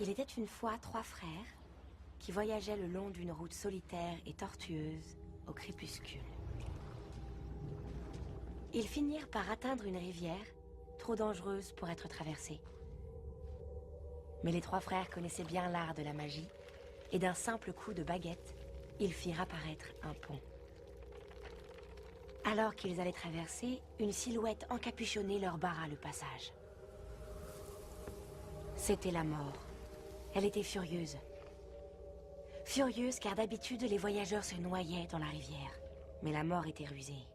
Il était une fois 3 frères qui voyageaient le long d'une route solitaire et tortueuse au crépuscule. Ils finirent par atteindre une rivière trop dangereuse pour être traversée. Mais les 3 frères connaissaient bien l'art de la magie et d'un simple coup de baguette, ils firent apparaître un pont. Alors qu'ils allaient traverser, une silhouette encapuchonnée leur barra le passage. C'était la mort. Elle était furieuse. Furieuse car d'habitude les voyageurs se noyaient dans la rivière. Mais la mort était rusée.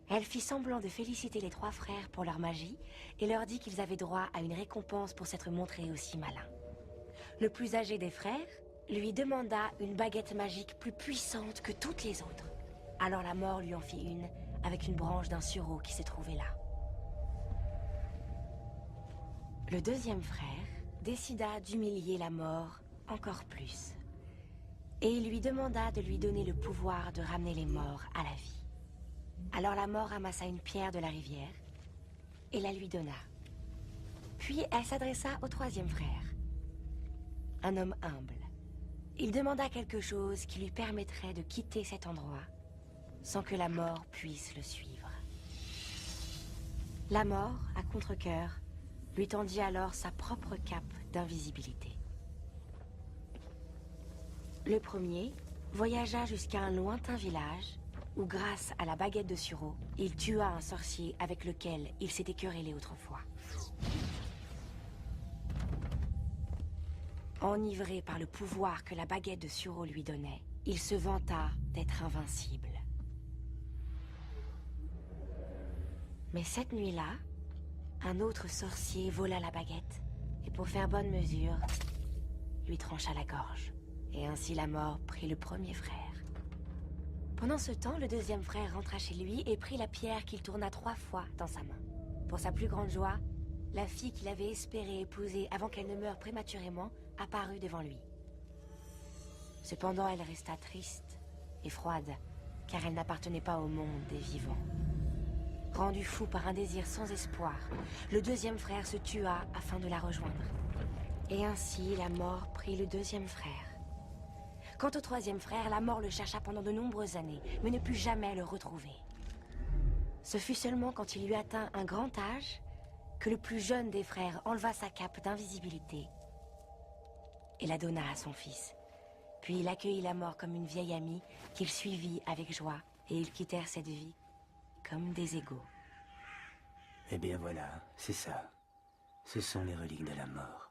Elle fit semblant de féliciter les 3 frères pour leur magie et leur dit qu'ils avaient droit à une récompense pour s'être montrés aussi malins. Le plus âgé des frères lui demanda une baguette magique plus puissante que toutes les autres. Alors la mort lui en fit une avec une branche d'un sureau qui se trouvait là. Le deuxième frère décida d'humilier la mort encore plus. Et il lui demanda de lui donner le pouvoir de ramener les morts à la vie. Alors la mort ramassa une pierre de la rivière et la lui donna. Puis elle s'adressa au troisième frère, un homme humble. Il demanda quelque chose qui lui permettrait de quitter cet endroit sans que la mort puisse le suivre. La mort, à contre-cœur, lui tendit alors sa propre cape d'invisibilité. Le premier voyagea jusqu'à un lointain village où, grâce à la baguette de sureau, il tua un sorcier avec lequel il s'était querellé autrefois. Enivré par le pouvoir que la baguette de sureau lui donnait, il se vanta d'être invincible. Mais cette nuit-là, un autre sorcier vola la baguette et pour faire bonne mesure, lui trancha la gorge. Et ainsi la mort prit le premier frère. Pendant ce temps, le deuxième frère rentra chez lui et prit la pierre qu'il tourna 3 fois dans sa main. Pour sa plus grande joie, la fille qu'il avait espéré épouser avant qu'elle ne meure prématurément apparut devant lui. Cependant, elle resta triste et froide, car elle n'appartenait pas au monde des vivants. Rendu fou par un désir sans espoir, le deuxième frère se tua afin de la rejoindre. Et ainsi, la mort prit le deuxième frère. Quant au troisième frère, la mort le chercha pendant de nombreuses années, mais ne put jamais le retrouver. Ce fut seulement quand il eut atteint un grand âge que le plus jeune des frères enleva sa cape d'invisibilité et la donna à son fils. Puis il accueillit la mort comme une vieille amie qu'il suivit avec joie, et ils quittèrent cette vie comme des égaux. Eh bien voilà, c'est ça. Ce sont les reliques de la mort.